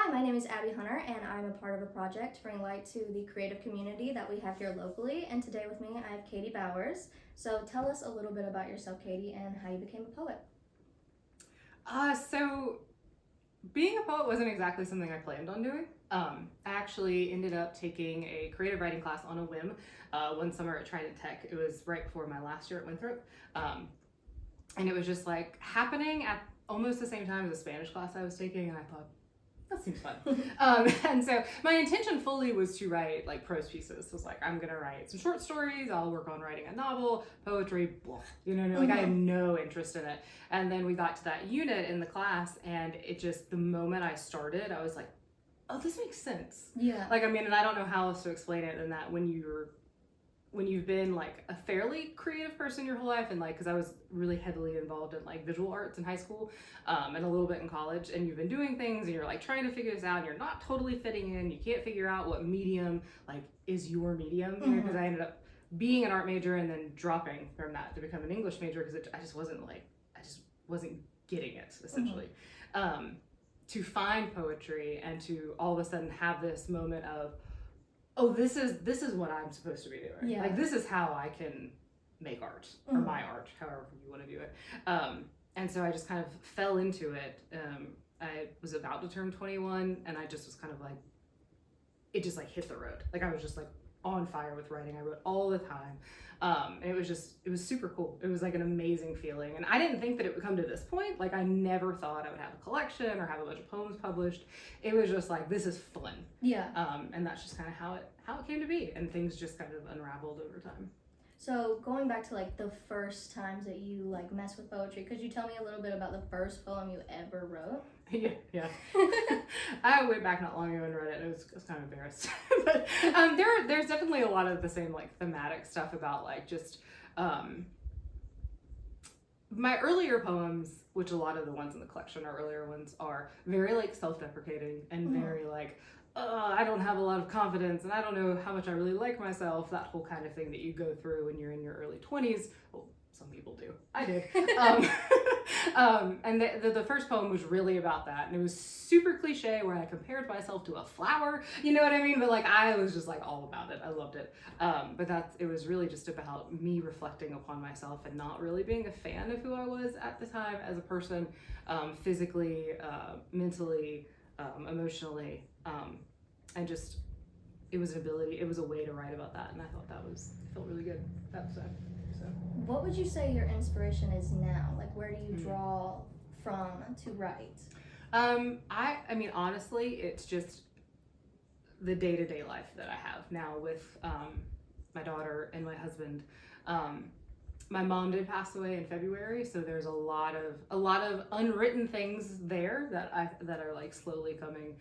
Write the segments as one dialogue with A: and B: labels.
A: Hi, my name is Abby Hunter, and I'm a part of a project to bring light to the creative community that we have here locally. And today with me, I have Katie Bowers. So tell us a little bit about yourself, Katie, and how you became a poet.
B: So being a poet wasn't exactly something I planned on doing. I actually ended up taking a creative writing class on a whim one summer at Trident Tech. It was right before my last year at Winthrop. And it was just like happening at almost the same time as a Spanish class I was taking, and I thought, that seems fun. And so my intention fully was to write like prose pieces. It was like, I'm gonna write some short stories, I'll work on writing a novel, poetry, blah. Like I had no interest in it. And then we got to that unit in the class, and it just, the moment I started, I was like, oh, this makes sense.
A: Yeah.
B: And I don't know how else to explain it than that when you've been like a fairly creative person your whole life, and like, because I was really heavily involved in like visual arts in high school and a little bit in college, and you've been doing things and you're like trying to figure this out and you're not totally fitting in, you can't figure out what medium like is your medium, because I ended up being an art major and then dropping from that to become an English major because I just wasn't getting it essentially. To find poetry and to all of a sudden have this moment of, oh, this is what I'm supposed to be doing.
A: Yeah.
B: Like, this is how I can make art, or my art, however you want to do it. And so I just kind of fell into it. I was about to turn 21, and I just was kind of like, it just like hit the road. Like, I was just like on fire with writing. I wrote all the time. And it was super cool. It was like an amazing feeling. And I didn't think that it would come to this point. Like, I never thought I would have a collection or have a bunch of poems published. It was just like, this is fun.
A: Yeah.
B: And that's just kind of how it came to be. And things just kind of unraveled over time.
A: So going back to like the first times that you like messed with poetry, could you tell me a little bit about the first poem you ever wrote?
B: Yeah. I went back not long ago and read it. I was kind of embarrassed. But there's definitely a lot of the same like thematic stuff about like just my earlier poems, which a lot of the ones in the collection are earlier ones, are very like self-deprecating and very like, I don't have a lot of confidence and I don't know how much I really like myself, that whole kind of thing that you go through when you're in your early 20s. Well, some people do. I did. And the first poem was really about that, and it was super cliche where I compared myself to a flower, you know what I mean? But like, I was just like all about it. I loved it. But it was really just about me reflecting upon myself and not really being a fan of who I was at the time as a person, physically, mentally, emotionally. And just, it was a way to write about that, and I thought it felt really good. That's it. So.
A: What would you say your inspiration is now? Like, where do you draw from to write?
B: I mean, honestly, it's just the day-to-day life that I have now with my daughter and my husband. My mom did pass away in February, so there's a lot of unwritten things there that are like slowly coming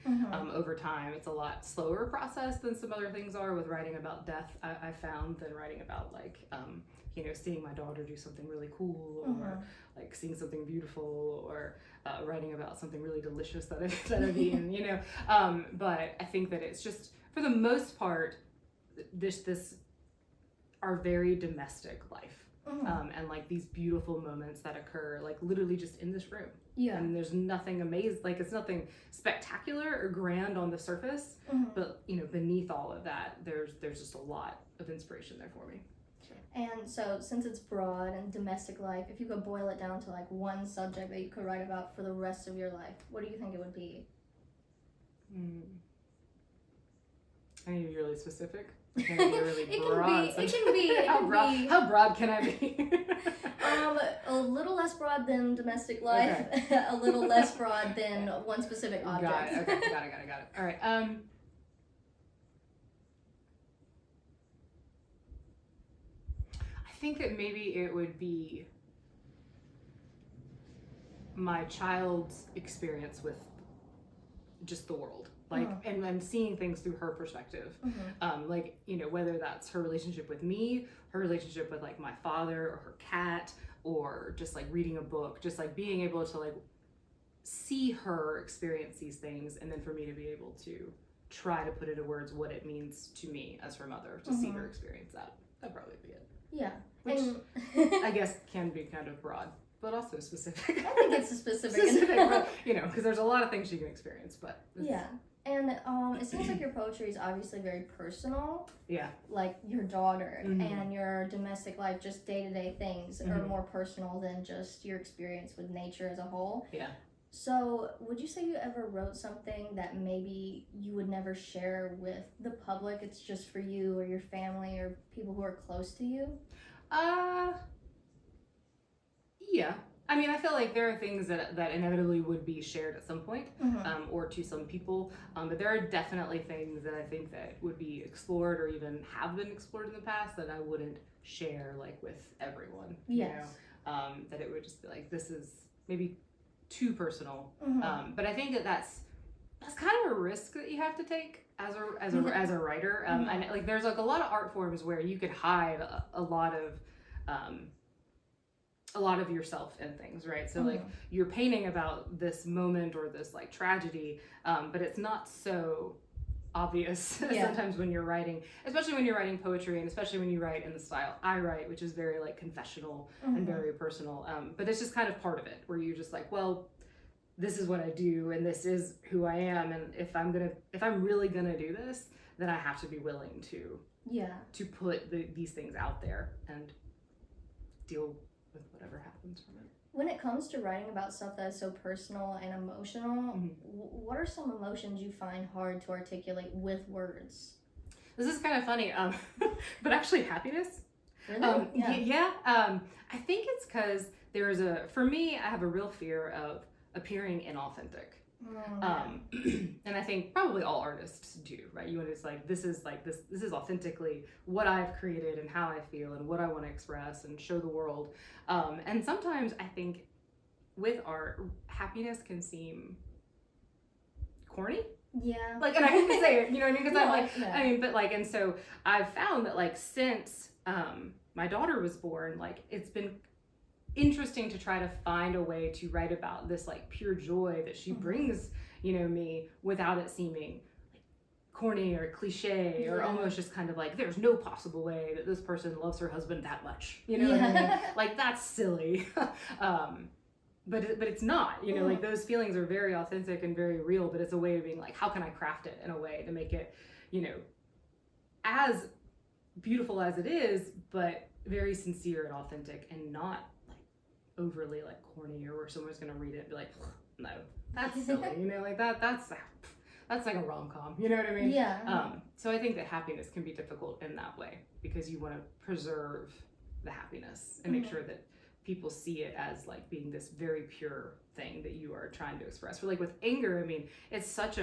B: over time. It's a lot slower process than some other things are with writing about death, I found, than writing about like seeing my daughter do something really cool, or like seeing something beautiful, or writing about something really delicious that I've eaten, but I think that it's just, for the most part, this our very domestic life. And like these beautiful moments that occur like literally just in this room. Yeah. And there's nothing amazing, like it's nothing spectacular or grand on the surface, but beneath all of that, there's just a lot of inspiration there for me. So.
A: And so since it's broad and domestic life, if you could boil it down to like one subject that you could write about for the rest of your life, what do you think it would be?
B: I need to be really specific. Can it be really broad?
A: It can be.
B: How broad can I be?
A: A little less broad than domestic life. Okay. A little less broad than one specific object.
B: Got it. Okay. Got it. All right. I think that maybe it would be my child's experience with just the world. Like, and seeing things through her perspective. Like, whether that's her relationship with me, her relationship with like my father or her cat, or just like reading a book, just like being able to like see her experience these things, and then for me to be able to try to put into words what it means to me as her mother to see her experience that. That'd probably be it.
A: Yeah.
B: Which I guess can be kind of broad, but also specific.
A: I think it's specific.
B: you know, because there's a lot of things you can experience, but
A: Yeah. And it seems like your poetry is obviously very personal.
B: Yeah.
A: Like your daughter
B: Mhm.
A: and your domestic life, just day-to-day things are
B: Mhm.
A: more personal than just your experience with nature as a whole.
B: Yeah.
A: So, would you say you ever wrote something that maybe you would never share with the public? It's just for you or your family or people who are close to you?
B: Yeah. I mean, I feel like there are things that inevitably would be shared at some point,
A: Mm-hmm.
B: or to some people, but there are definitely things that I think that would be explored or even have been explored in the past that I wouldn't share like with everyone.
A: Yes.
B: You know, that it would just be like, this is maybe too personal.
A: Mm-hmm.
B: But I think that's kind of a risk that you have to take as a writer.
A: Mhm.
B: And like there's like a lot of art forms where you could hide a lot of yourself in things, right? So like you're painting about this moment or this like tragedy, but it's not so obvious
A: Yeah.
B: sometimes when you're writing, especially when you're writing poetry, and especially when you write in the style I write, which is very like confessional and very personal. But it's just kind of part of it where you're just like, well, this is what I do and this is who I am, and if I'm really gonna do this, then I have to be willing to put these things out there and deal with whatever happens from it.
A: When it comes to writing about stuff that is so personal and emotional, what are some emotions you find hard to articulate with words?
B: This is kind of funny, but actually happiness.
A: Really?
B: I think it's because for me, I have a real fear of appearing inauthentic. And I think probably all artists do, right? You want to just this is authentically what I've created and how I feel and what I want to express and show the world. And sometimes I think with art, happiness can seem corny.
A: Yeah.
B: Like, and I hate to say it, you know what I mean? Because
A: No,
B: I mean, but like, and so I've found that like since my daughter was born, like it's been interesting to try to find a way to write about this like pure joy that she brings, you know, me, without it seeming like corny or cliche or almost just kind of like there's no possible way that this person loves her husband that much, you know what I mean? Like that's silly. But it's not, you know, like those feelings are very authentic and very real, but it's a way of being like, how can I craft it in a way to make it, you know, as beautiful as it is, but very sincere and authentic and not like overly like corny or where someone's gonna read it and be like, no, that's silly, you know, like that's like a rom-com, you know what I mean?
A: Yeah.
B: So I think that happiness can be difficult in that way because you want to preserve the happiness and make sure that people see it as like being this very pure thing that you are trying to express. For like with anger, I mean, it's such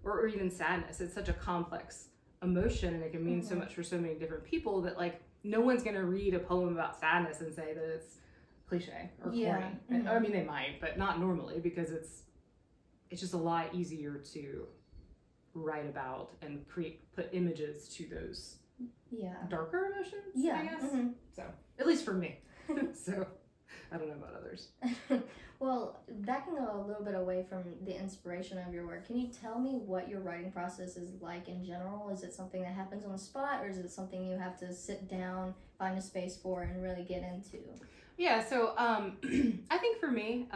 B: or even sadness, it's such a complex emotion and it can mean so much for so many different people that like no one's gonna read a poem about sadness and say that it's cliche or corny. I mean, they might, but not normally because it's just a lot easier to write about and put images to those darker emotions, I guess. So at least for me. So I don't know about others.
A: Well, that can go a little bit away from the inspiration of your work. Can you tell me what your writing process is like in general? Is it something that happens on the spot, or is it something you have to sit down, find a space for, and really get into?
B: Yeah, so I think for me,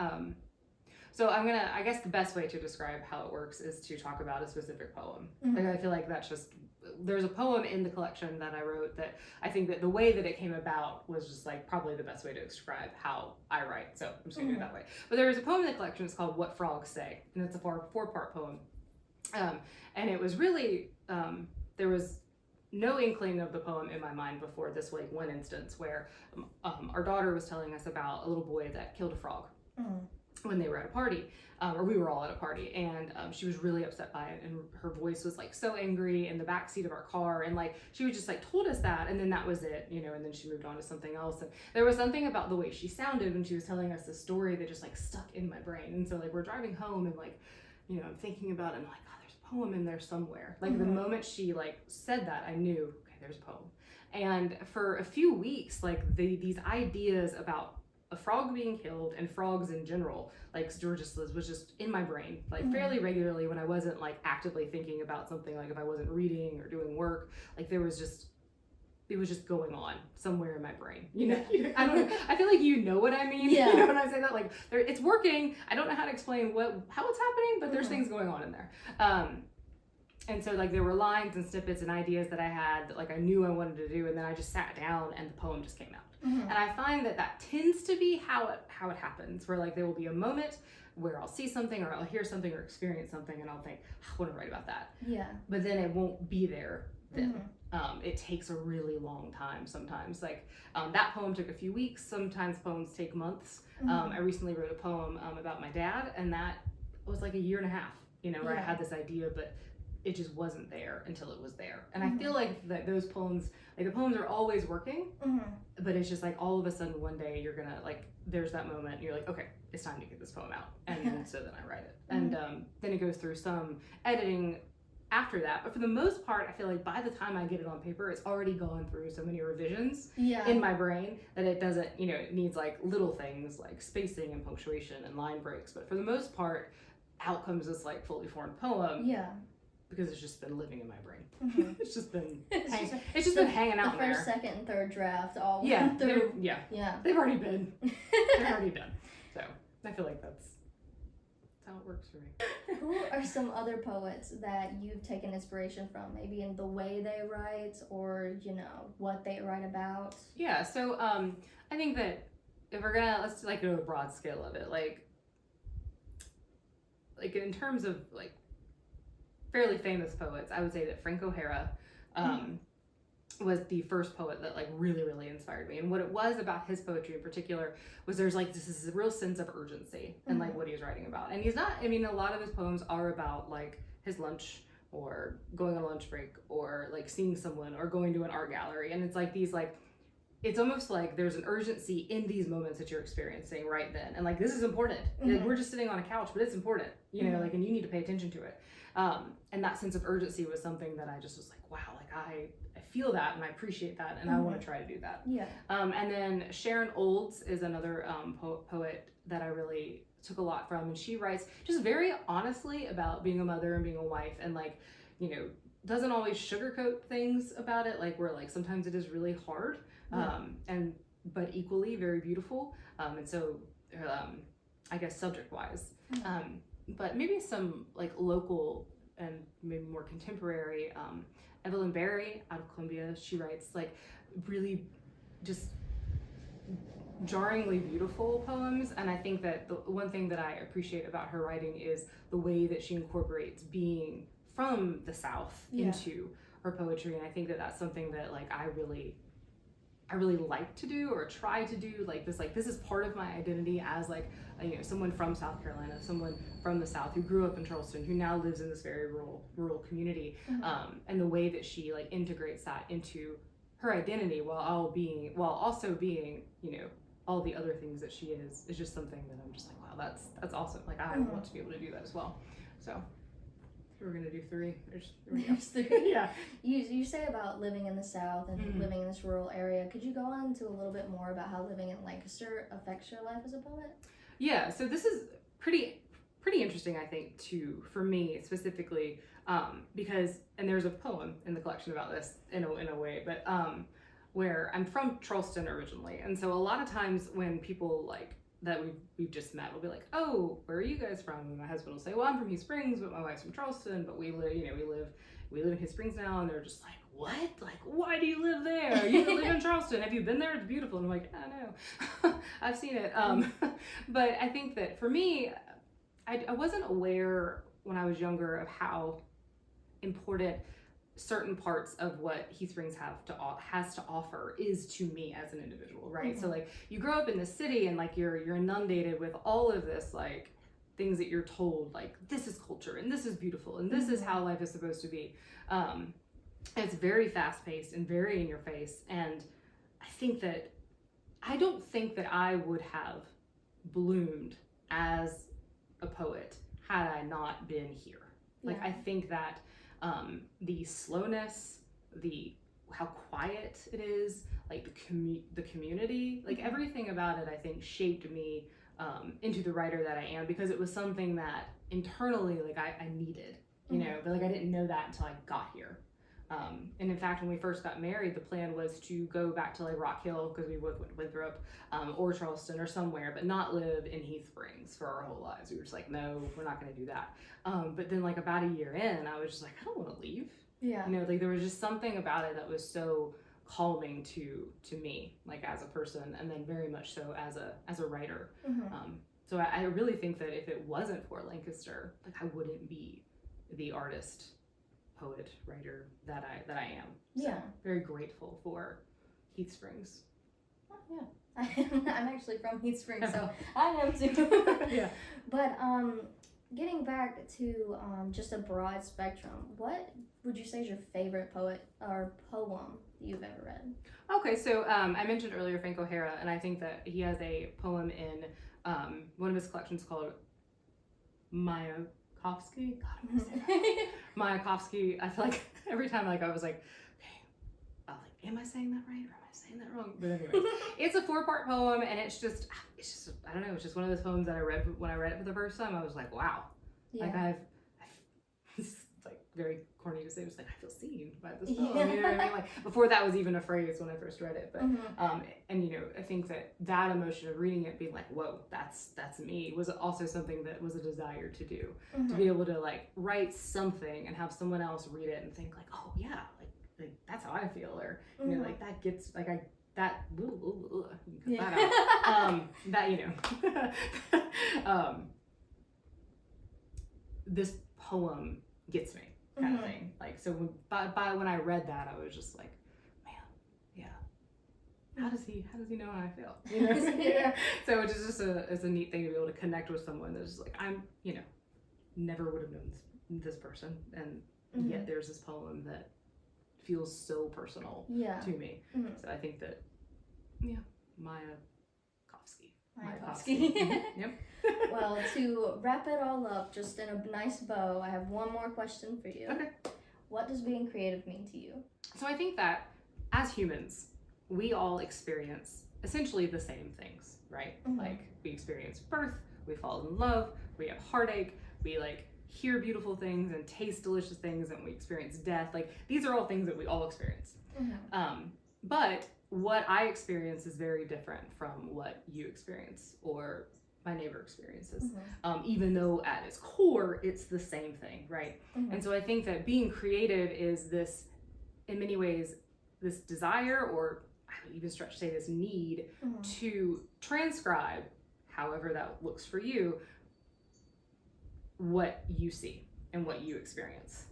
B: so I guess the best way to describe how it works is to talk about a specific poem. Like I feel like that's just, there's a poem in the collection that I wrote that I think that the way that it came about was just like probably the best way to describe how I write. So I'm just gonna do it that way. But there was a poem in the collection, it's called What Frogs Say, and it's a four-part poem. And it was really, there was no inkling of the poem in my mind before this like one instance where our daughter was telling us about a little boy that killed a frog when they were at a party, or we were all at a party, and she was really upset by it, and her voice was like so angry in the back seat of our car, and like she was just like told us that, and then that was it, you know, and then she moved on to something else. And there was something about the way she sounded when she was telling us the story that just like stuck in my brain. And so like we're driving home and like, you know, I'm thinking about it, and I'm like, oh, there's a poem in there somewhere. Like the moment she like said that, I knew, okay, there's a poem. And for a few weeks, like these ideas about a frog being killed and frogs in general, like George's was just in my brain, like fairly regularly when I wasn't like actively thinking about something, like if I wasn't reading or doing work, like there was just it was just going on somewhere in my brain. You know, I don't know. I feel like you know what I mean.
A: Yeah.
B: You know when I say that, like it's working. I don't know how to explain how it's happening, but there's things going on in there. And so like there were lines and snippets and ideas that I had that like I knew I wanted to do, and then I just sat down and the poem just came out. And I find that tends to be how it happens, where like there will be a moment where I'll see something or I'll hear something or experience something and I'll think, I want to write about that.
A: Yeah.
B: But then it won't be there then. It takes a really long time sometimes. Like that poem took a few weeks. Sometimes poems take months. I recently wrote a poem about my dad, and that was like a year and a half, you know, where I had this idea, but it just wasn't there until it was there. And I feel like that those poems, like the poems are always working, but it's just like all of a sudden one day you're gonna like, there's that moment and you're like, okay, it's time to get this poem out. And then, so then I write it. And then it goes through some editing after that. But for the most part, I feel like by the time I get it on paper, it's already gone through so many revisions in my brain that it doesn't, you know, it needs like little things like spacing and punctuation and line breaks. But for the most part, out comes this like fully formed poem. Yeah. Because it's just been living in my brain. It's just been been hanging out there.
A: The first, second, and third draft all
B: through. They've already been. They're already done. So I feel like that's how it works for me.
A: Who are some other poets that you've taken inspiration from? Maybe in the way they write, or you know what they write about.
B: Yeah. So I think that if we're gonna let's like go to a broad scale of it, like in terms of like fairly famous poets, I would say that Frank O'Hara was the first poet that like really inspired me. And what it was about his poetry in particular was there's like this is a real sense of urgency in like what he's writing about. And he's not, I mean, a lot of his poems are about like his lunch or going on a lunch break or like seeing someone or going to an art gallery. And it's like these like, it's almost like there's an urgency in these moments that you're experiencing right then. And like, this is important. Like, we're just sitting on a couch, but it's important, you know, like, and you need to pay attention to it. And that sense of urgency was something that I just was like, wow, like I feel that and I appreciate that. And I want to try to do that. Yeah. And then Sharon Olds is another poet that I really took a lot from. And she writes just very honestly about being a mother and being a wife, and like, you know, doesn't always sugarcoat things about it. Like where like sometimes it is really hard. But equally very beautiful. And so, I guess subject wise, but maybe some like local and maybe more contemporary, Evelyn Berry out of Columbia, she writes like really just jarringly beautiful poems. And I think that the one thing that I appreciate about her writing is the way that she incorporates being from the South into her poetry. And I think that that's something that like I really like to do or try to do, like this is part of my identity as like you know, someone from South Carolina, someone from the South who grew up in Charleston, who now lives in this very rural community, and the way that she like integrates that into her identity while also being, you know, all the other things that she is just something that I'm just like, wow, that's awesome. Like I want to be able to do that as well. So we're gonna do three. There's
A: three. Yeah. You say about living in the South and living in this rural area. Could you go on to a little bit more about how living in Lancaster affects your life as a poet? Yeah.
B: So this is pretty interesting, I think, too, for me specifically, because and there's a poem in the collection about this in a way, but where I'm from Charleston originally, and so a lot of times when people like that we've just met will be like, oh, where are you guys from? And my husband will say, well, I'm from East Springs, but my wife's from Charleston, but we live in East Springs now. And they're just like, what? Like, why do you live there? You live in Charleston. Have you been there? It's beautiful. And I'm like, I know. I've seen it. But I think that for me, I wasn't aware when I was younger of how important certain parts of what Heath Springs has to offer is to me as an individual, right? So like you grow up in the city and like you're inundated with all of this like things that you're told like this is culture and this is beautiful and this is how life is supposed to be. It's very fast paced and very in your face, and I don't think that I would have bloomed as a poet had I not been here. Like I think that the slowness, how quiet it is, like the community, like everything about it, I think shaped me into the writer that I am, because it was something that internally, like I needed, you know, but like I didn't know that until I got here. And in fact, when we first got married, the plan was to go back to like Rock Hill, because we both went to Winthrop, or Charleston or somewhere, but not live in Heath Springs for our whole lives. We were just like, no, we're not going to do that. But then like about a year in, I was just like, I don't want to leave.
A: Yeah.
B: You know, like there was just something about it that was so calming to me, like as a person, and then very much so as a writer. So I really think that if it wasn't for Lancaster, like I wouldn't be the artist, poet, writer that I am. So
A: Yeah.
B: very grateful for Heath Springs.
A: Oh, yeah. I'm actually from Heath Springs, so I am too.
B: Yeah.
A: But getting back to just a broad spectrum, what would you say is your favorite poet or poem you've ever read?
B: Okay, so I mentioned earlier Frank O'Hara, and I think that he has a poem in one of his collections called Mayakovsky. God, I'm gonna say that. Mayakovsky. I feel like every time like I was like, okay, I was like, am I saying that right or am I saying that wrong? But anyway, it's a 4-part poem, and it's just I don't know. It's just one of those poems that I read when I read it for the first time. I was like, wow,
A: Yeah.
B: like it's like very corny to say, just like I feel seen by this poem. You know what I mean? Like before that was even a phrase when I first read it, but and you know, I think that emotion of reading it, being like, whoa, that's me, was also something that was a desire to do, to be able to like write something and have someone else read it and think like, oh yeah, like that's how I feel, or you know, like that gets like that you can cut that out. That, you know, this poem gets me, kind of thing. Like, so when I read that, I was just like, man, yeah, how does he know how I feel? You know?
A: Yeah.
B: So it's just it's a neat thing to be able to connect with someone that's just like, I'm, you know, never would have known this person, and yet there's this poem that feels so personal to me. So I think that, yeah, Mayakovsky. Yep.
A: Well, to wrap it all up, just in a nice bow, I have one more question for you.
B: Okay.
A: What does being creative mean to you?
B: So I think that as humans, we all experience essentially the same things, right? Like we experience birth, we fall in love, we have heartache, we like hear beautiful things and taste delicious things, and we experience death. Like these are all things that we all experience. But what I experience is very different from what you experience or my neighbor experiences, even though at its core it's the same thing, right? And so I think that being creative is this, in many ways, this desire, or I would even stretch to say this need, to transcribe, however that looks for you, what you see and what you experience.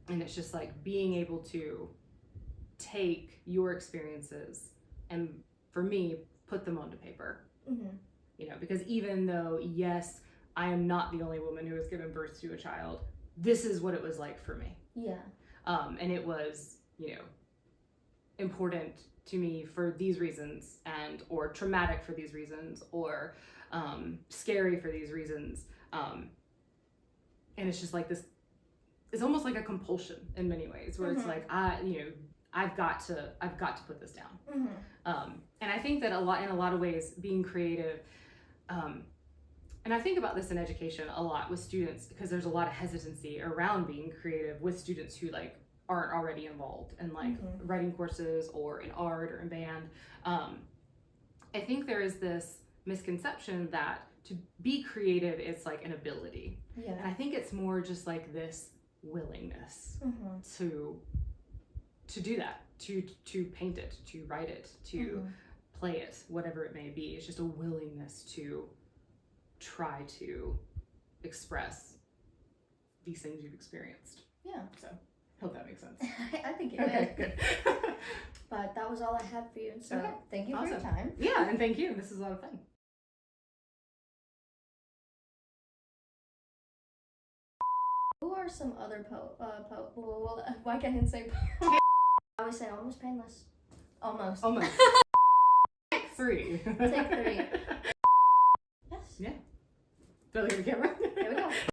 B: And it's just like being able to take your experiences and, for me, put them onto paper. You know, because even though, yes, I am not the only woman who has given birth to a child, this is what it was like for me.
A: Yeah.
B: And it was, you know, important to me for these reasons, and or traumatic for these reasons, or scary for these reasons. And it's just like this, it's almost like a compulsion in many ways, where it's like, I've got to put this down. And I think that in a lot of ways, being creative, and I think about this in education a lot with students, because there's a lot of hesitancy around being creative with students who like aren't already involved in like writing courses or in art or in band. I think there is this misconception that to be creative, it's like an ability.
A: Yeah.
B: And I think it's more just like this willingness to do that, to paint it, to write it, to play it, whatever it may be. It's just a willingness to try to express these things you've experienced.
A: Yeah.
B: So, hope that makes sense.
A: I think it
B: Okay,
A: did.
B: good.
A: But that was all I had for you. So thank you for your
B: Awesome.
A: time.
B: Yeah, and thank you. This is a lot of fun.
A: Who are some other why can't I say I was saying almost painless. Almost.
B: Take 3.
A: Take 3. Yes.
B: Yeah. Do I look at the camera?